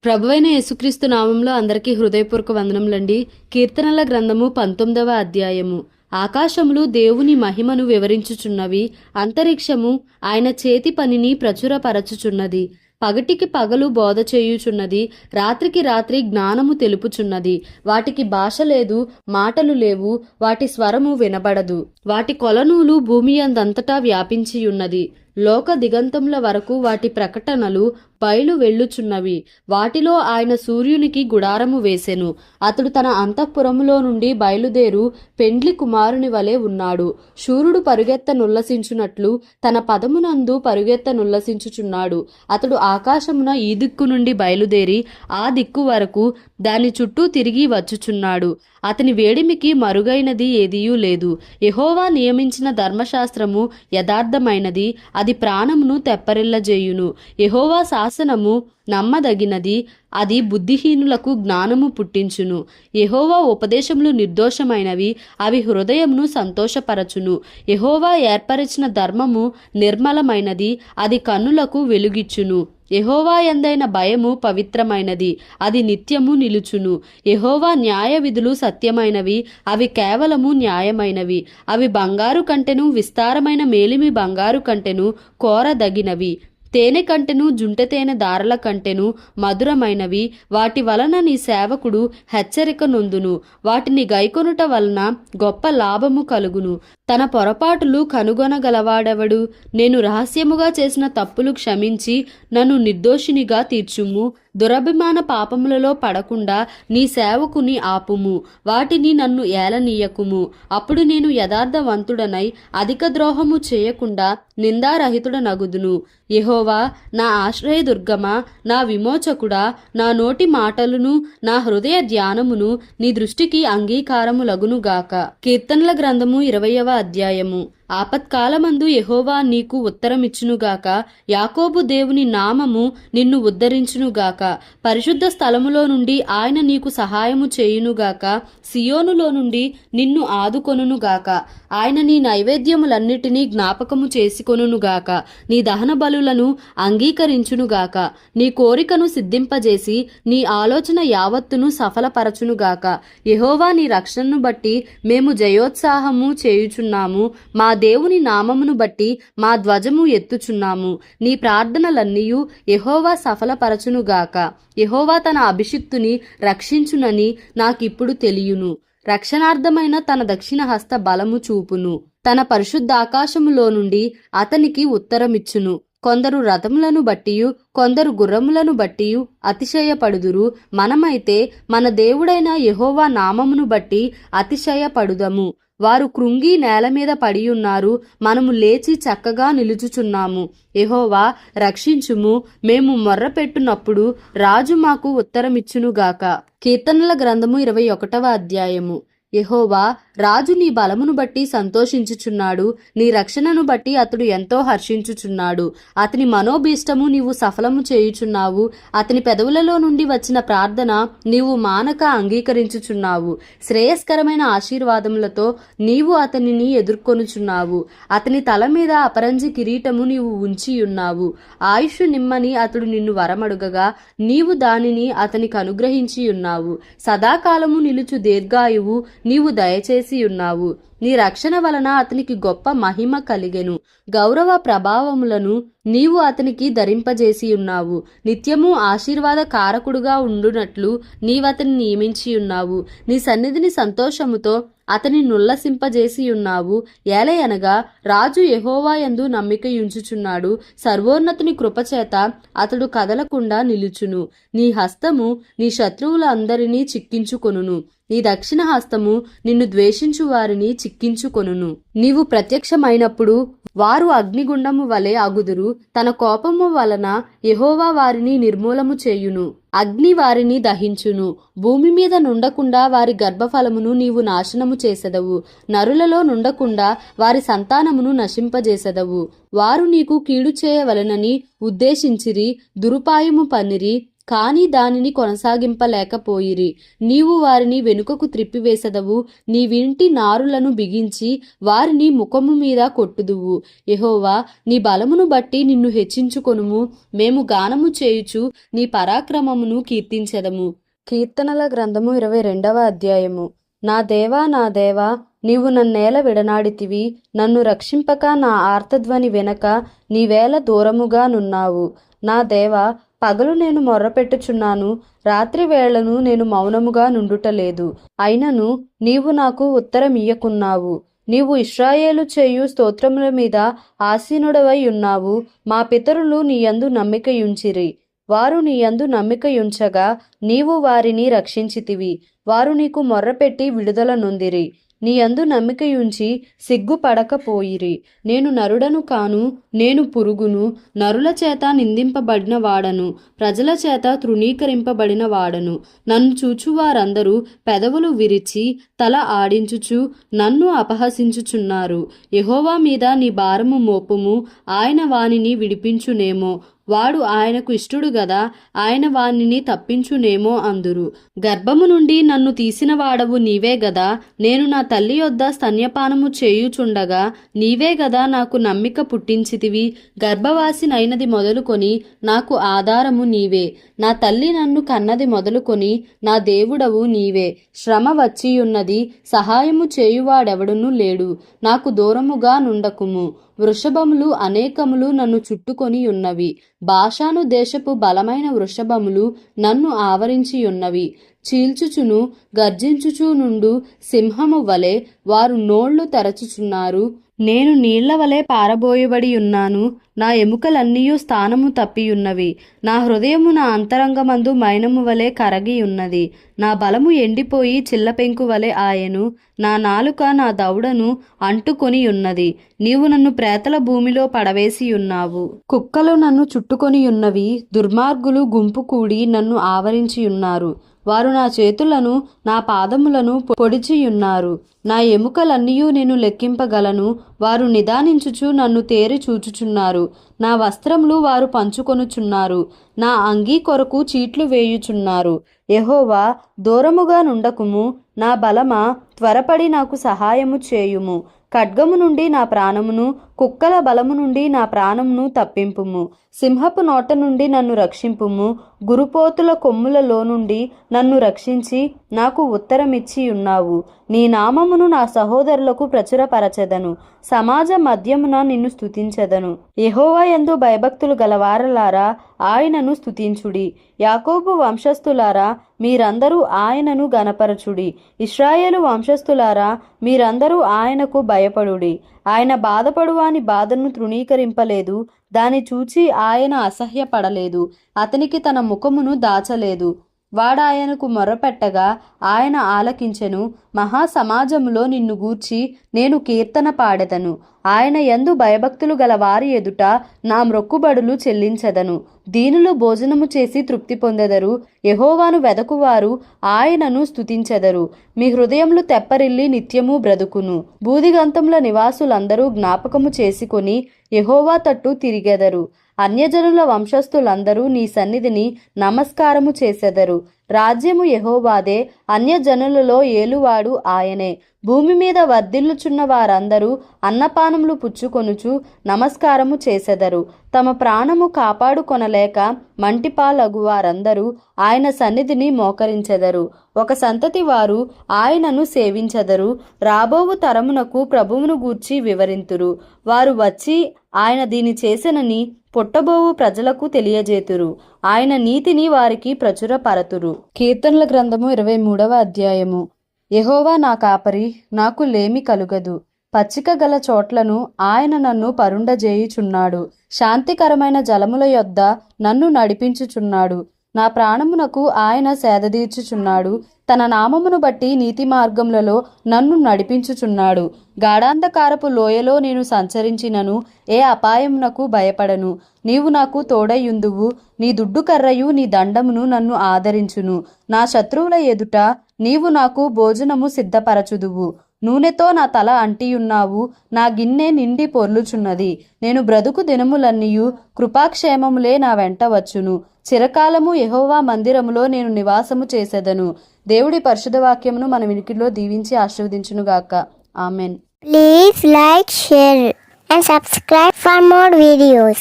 ప్రభువైన యేసుక్రీస్తు నామంలో అందరికీ హృదయపూర్వక వందనములండి. కీర్తనల గ్రంథము 19వ అధ్యాయము. ఆకాశములు దేవుని మహిమను వివరించుచున్నవి, అంతరిక్షము ఆయన చేతి పనిని ప్రచురపరచుచున్నది. పగటికి పగలు బోధ చేయుచున్నది, రాత్రికి రాత్రి జ్ఞానము తెలుపుచున్నది. వాటికి భాష లేదు, మాటలు లేవు, వాటి స్వరము వినబడదు. వాటి కొలనూలు భూమి అందంతటా వ్యాపించియున్నది. లోక దిగంతముల వరకు వాటి ప్రకటనలు బయలు వెళ్ళుచున్నవి. వాటిలో ఆయన సూర్యునికి గుడారము వేసెను. అతడు తన అంతఃపురములో నుండి బయలుదేరు పెండ్లి కుమారుని వలె ఉన్నాడు. శూరుడు పరుగెత్త నుల్లసించునట్లు తన పదమునందు పరుగెత్త నుల్లసించుచున్నాడు. అతడు ఆకాశమున ఈ దిక్కు నుండి బయలుదేరి ఆ దిక్కు వరకు దాని చుట్టూ తిరిగి వచ్చుచున్నాడు. అతని వేడిమికి మరుగైనది ఏదియూ లేదు. యెహోవా నియమించిన ధర్మశాస్త్రము యథార్థమైనది, అది ప్రాణమును తెప్పరిల్లజేయును. యెహోవా శాసనము నమ్మదగినది, అది బుద్ధిహీనులకు జ్ఞానము పుట్టించును. యెహోవా ఉపదేశములు నిర్దోషమైనవి, అవి హృదయమును సంతోషపరచును. యెహోవా ఏర్పరిచిన ధర్మము నిర్మలమైనది, అది కన్నులకు వెలుగిచ్చును. యెహోవా యందైన భయము పవిత్రమైనది, అది నిత్యము నిలుచును. యెహోవా న్యాయ విధులు సత్యమైనవి, అవి కేవలము న్యాయమైనవి. అవి బంగారు కంటెను, విస్తారమైన మేలిమి బంగారు కంటెను కోరదగినవి. తేనె కంటెను, జుంటె తేనె దారల కంటెను మధురమైనవి. వాటి వలన నీ సేవకుడు హెచ్చరిక నొందును. వాటిని గైకొనుట వలన గొప్ప లాభము కలుగును. తన పొరపాటులు కనుగొనగలవాడెవడు? నేను రహస్యముగా చేసిన తప్పులు క్షమించి నన్ను నిర్దోషినిగా తీర్చుము. దురభిమాన పాపములలో పడకుండా నీ సేవకుని ఆపుము. వాటిని నన్ను ఏలనీయకుము. అప్పుడు నేను యథార్థవంతుడనై అధిక ద్రోహము చేయకుండా నిందారహితుడనగుదును. యెహోవా నా ఆశ్రయదుర్గమా, నా విమోచకుడా, నా నోటి మాటలును నా హృదయ ధ్యానమును నీ దృష్టికి అంగీకారములగునుగాక. కీర్తనల గ్రంథము 20వ అధ్యాయము. ఆపత్కాలమందు యెహోవా నీకు ఉత్తరమిచ్చునుగాక. యాకోబు దేవుని నామము నిన్ను ఉద్ధరించునుగాక. పరిశుద్ధ స్థలములో నుండి ఆయన నీకు సహాయము చేయునుగాక. సియోనులో నుండి నిన్ను ఆదుకొనుగాక. ఆయన నీ నైవేద్యములన్నిటినీ జ్ఞాపకము చేసుకొనుగాక. నీ దహన బలులను అంగీకరించునుగాక. నీ కోరికను సిద్ధింపజేసి నీ ఆలోచన యావత్తును సఫలపరచునుగాక. యెహోవా నీ రక్షణను బట్టి మేము జయోత్సాహము చేయుచున్నాము. మా దేవుని నామమును బట్టి మా ధ్వజము ఎత్తుచున్నాము. నీ ప్రార్థనలన్నీయు యెహోవా సఫలపరచునుగాక. యెహోవా తన అభిషిక్తుని రక్షించునని నాకిప్పుడు తెలియును. రక్షణార్థమైన తన దక్షిణ హస్త బలము చూపును. తన పరిశుద్ధాకాశములో నుండి అతనికి ఉత్తరమిచ్చును. కొందరు రథములను బట్టియు కొందరు గుర్రములను బట్టియు అతిశయపడుదురు. మనమైతే మన దేవుడైన యెహోవా నామమును బట్టి అతిశయపడుదము. వారు కృంగి నేల మీద పడియున్నారు, మనము లేచి చక్కగా నిలుచుచున్నాము. యెహోవా రక్షించుము, మేము మొర్రపెట్టునప్పుడు రాజు మాకు ఉత్తరమిచ్చునుగాక. కీర్తనల గ్రంథము 21వ అధ్యాయము. యెహోవా రాజు నీ బలమును బట్టి సంతోషించుచున్నాడు, నీ రక్షణను బట్టి అతడు ఎంతో హర్షించుచున్నాడు. అతని మనోభీష్టము నీవు సఫలము చేయుచున్నావు. అతని పెదవులలో నుండి వచ్చిన ప్రార్థన నీవు మానక అంగీకరించుచున్నావు. శ్రేయస్కరమైన ఆశీర్వాదములతో నీవు అతనిని ఎదుర్కొనుచున్నావు. అతని తల మీద అపరంజి కిరీటము నీవు ఉంచియున్నావు. ఆయుష్ నిమ్మని అతడు నిన్ను వరమడుగగా నీవు దానిని అతనికి అనుగ్రహించియున్నావు. సదాకాలము నిలుచు దీర్ఘాయువు నీవు దయచేసి ఉన్నావు. నీ రక్షణ వలన అతనికి గొప్ప మహిమ కలిగెను. గౌరవ ప్రభావములను నీవు అతనికి ధరింపజేసి ఉన్నావు. నిత్యము ఆశీర్వాద కారకుడుగా ఉండునట్లు నీవతని నియమించి ఉన్నావు. నీ సన్నిధిని సంతోషముతో అతని నుల్లసింపజేసి ఉన్నావు. ఏలయనగా రాజు యెహోవా యందు నమ్మికయుంచుచున్నాడు. సర్వోన్నతుని కృపచేత అతడు కదలకుండా నిలుచును. నీ హస్తము నీ శత్రువులందరినీ చిక్కించుకొనును. నీ దక్షిణ హస్తము నిన్ను ద్వేషించు వారిని చిక్కించుకొనును. నీవు ప్రత్యక్షమైనప్పుడు వారు అగ్నిగుండము వలె అగుదురు. తన కోపము వలన యెహోవా వారిని నిర్మూలము చేయును. అగ్ని వారిని దహించును. భూమి మీద నుండకుండా వారి గర్భఫలమును నీవు నాశనము చేసెదవు. నరులలో నుండకుండా వారి సంతానమును నశింపజేసెదవు. వారు నీకు కీడు చేయవలెనని ఉద్దేశించిరి, దురుపాయము పన్నిరి, కాని దానిని కొనసాగింపలేకపోయిరి. నీవు వారిని వెనుకకు త్రిప్పివేసెదవు, నీవింటి నారులను బిగించి వారిని ముఖము మీద కొట్టుదువు. యెహోవా, నీ బలమును బట్టి నిన్ను హెచ్చించుకొనుము. మేము గానము చేయుచు నీ పరాక్రమమును కీర్తించెదము. కీర్తనల గ్రంథము 22వ అధ్యాయము. నా దేవా, నా దేవా, నీవు నన్నేల విడనాడితివి. నన్ను రక్షింపక నా ఆర్తధ్వని వెనక నీవేల దూరముగా నున్నావు. నా దేవా, పగలు నేను మొర్రపెట్టుచున్నాను, రాత్రి వేళను నేను మౌనముగా నుండుటలేదు. అయినను నీవు నాకు ఉత్తరమియ్యకున్నావు. నీవు ఇశ్రాయేలు చేయు స్తోత్రముల మీద ఆసీనుడవై ఉన్నావు. మా పితరులు నీయందు నమ్మికయుంచిరి. వారు నీయందు నమ్మికయుంచగా నీవు వారిని రక్షించితివి. వారు నీకు మొర్రపెట్టి విడుదల నొందిరి. నీయందు నమ్మికయుంచి సిగ్గుపడకపోయిరి. నేను నరుడను కాను, నేను పురుగును, నరుల చేత నిందింపబడిన వాడను, ప్రజల చేత తృణీకరింపబడిన వాడను. నన్ను చూచువారందరూ పెదవులు విరిచి తల ఆడించుచు నన్ను అపహసించుచున్నారు. యెహోవా మీద నీ భారము మోపుము, ఆయన వానిని విడిపించునేమో. వాడు ఆయనకు ఇష్టుడు గదా, ఆయన వానిని తప్పించునేమో అందురు. గర్భము నుండి నన్ను తీసిన వాడవు నీవే గదా. నేను నా తల్లి యొద్ద స్తన్యపానము చేయుచుండగా నీవే గదా నాకు నమ్మిక పుట్టించితివి. గర్భవాసినైనది మొదలుకొని నాకు ఆధారము నీవే. నా తల్లి నన్ను కన్నది మొదలుకొని నా దేవుడవు నీవే. శ్రమ వచ్చియున్నది, సహాయము చేయువాడెవడునూ లేడు. నాకు దూరముగా నుండకుము. వృషభములు అనేకములు నన్ను చుట్టుకొని ఉన్నవి. బాషాను దేశపు బలమైన వృషభములు నన్ను ఆవరించియున్నవి. చీల్చుచును గర్జించుచు నుండు సింహము వలె వారు నోళ్లు తెరచుచున్నారు. నేను నీళ్ల వలె పారబోయబడి ఉన్నాను. నా ఎముకలన్నీయు స్థానము తప్పియున్నవి. నా హృదయము నా అంతరంగమందు మైనము వలె కరగి ఉన్నది. నా బలము ఎండిపోయి చిల్లపెంకు వలె ఆయను. నా నాలుక నా దవడను అంటుకొని ఉన్నది. నీవు నన్ను ప్రేతల భూమిలో పడవేసి ఉన్నావు. కుక్కలు నన్ను చుట్టుకొని ఉన్నవి. దుర్మార్గులు గుంపు కూడి నన్ను ఆవరించియున్నారు. వారు నా చేతులను నా పాదములను పొడిచియున్నారు. నా ఎముకలన్నీయూ నేను లెక్కింపగలను. వారు నిదానించుచు నన్ను తేరి చూచుచున్నారు. నా వస్త్రములు వారు పంచుకొనుచున్నారు. నా అంగీ కొరకు చీట్లు వేయుచున్నారు. యెహోవా, దూరముగా నుండకుము. నా బలమా, త్వరపడి నాకు సహాయము చేయుము. ఖడ్గము నుండి నా ప్రాణమును, కుక్కల బలము నుండి నా ప్రాణమును తప్పింపుము. సింహపు నోట నుండి నన్ను రక్షింపుము. గురుపోతుల కొమ్ములలో నుండి నన్ను రక్షించి నాకు ఉత్తరమిచ్చి ఉన్నావు. నీ నామమును నా సహోదరులకు ప్రచురపరచెదను. సమాజ మధ్యమున నిన్ను స్తుతించెదను. యెహోవా యందు భయభక్తులు గలవారలారా, ఆయనను స్తుతించుడి. యాకోబు వంశస్థులారా, మీరందరూ ఆయనను గనపరచుడి. ఇశ్రాయేలు వంశస్థులారా, మీరందరూ ఆయనకు భయపడుడి. ఆయన బాధపడువాని బాధను తృణీకరింపలేదు. దాని చూచి ఆయన అసహ్యపడలేదు. అతనికి తన ముఖమును దాచలేదు. వాడాయనకు మొర్రపెట్టగా ఆయన ఆలకించెను. మహాసమాజములో నిన్ను గూర్చి నేను కీర్తన పాడెదను. ఆయన యందు భయభక్తులు గల వారి ఎదుట నా మ్రొక్కుబడులు చెల్లించెదను. దీనులు భోజనము చేసి తృప్తి పొందెదరు. యెహోవాను వెదకువారు ఆయనను స్తుతించెదరు. మీ హృదయములు తెప్పరిల్లి నిత్యము బ్రతుకును. బూదిగంతముల నివాసులందరూ జ్ఞాపకము చేసుకొని యెహోవా తట్టు తిరిగెదరు. అన్యజనుల వంశస్థులందరూ నీ సన్నిధిని నమస్కారము చేసెదరు. రాజ్యము యెహోవాదే, అన్యజనులలో ఏలువాడు ఆయనే. భూమి మీద వర్ధిల్లుచున్న వారందరూ అన్నపానములు పుచ్చుకొనుచు నమస్కారము చేసెదరు. తమ ప్రాణము కాపాడుకొనలేక మంటిపాలగు వారందరూ ఆయన సన్నిధిని మోకరించెదరు. ఒక సంతతి వారు ఆయనను సేవించెదరు. రాబోవు తరమునకు ప్రభువును గూర్చి వివరింతురు. వారు వచ్చి ఆయన దీని చేసెనని పుట్టబోవు ప్రజలకు తెలియజేతురు. ఆయన నీతిని వారికి ప్రచురపరతురు. కీర్తనల గ్రంథము 23వ అధ్యాయము. యెహోవా నా కాపరి, నాకు లేమి కలుగదు. పచ్చిక గల చోట్లను ఆయన నన్ను పరుండజేయుచున్నాడు. శాంతికరమైన జలముల యొద్ద నన్ను నడిపించుచున్నాడు. నా ప్రాణమునకు ఆయన సేదదీర్చుచున్నాడు. తన నామమును బట్టి నీతి మార్గములలో నన్ను నడిపించుచున్నాడు. గాఢాంధకారపు లోయలో నేను సంచరించినను ఏ అపాయమునకు భయపడను. నీవు నాకు తోడయుందువు. నీ దుడ్డు కర్రయు నీ దండమును నన్ను ఆదరించును. నా శత్రువుల ఎదుట నీవు నాకు భోజనము సిద్ధపరచుదువు. నూనెతో నా తల అంటియున్నావు, నా గిన్నె నిండి పొర్లుచున్నది. నేను బ్రతుకు దినములన్నీయు కృపాక్షేమములే నా వెంట వచ్చును. చిరకాలము యెహోవా మందిరములో నేను నివాసము చేసేదను. దేవుడి పరిశుద్ధ వాక్యమును మన వినికిడిలో దీవించి ఆశీర్వదించునుగాక. Amen. Please like, share and subscribe for more videos.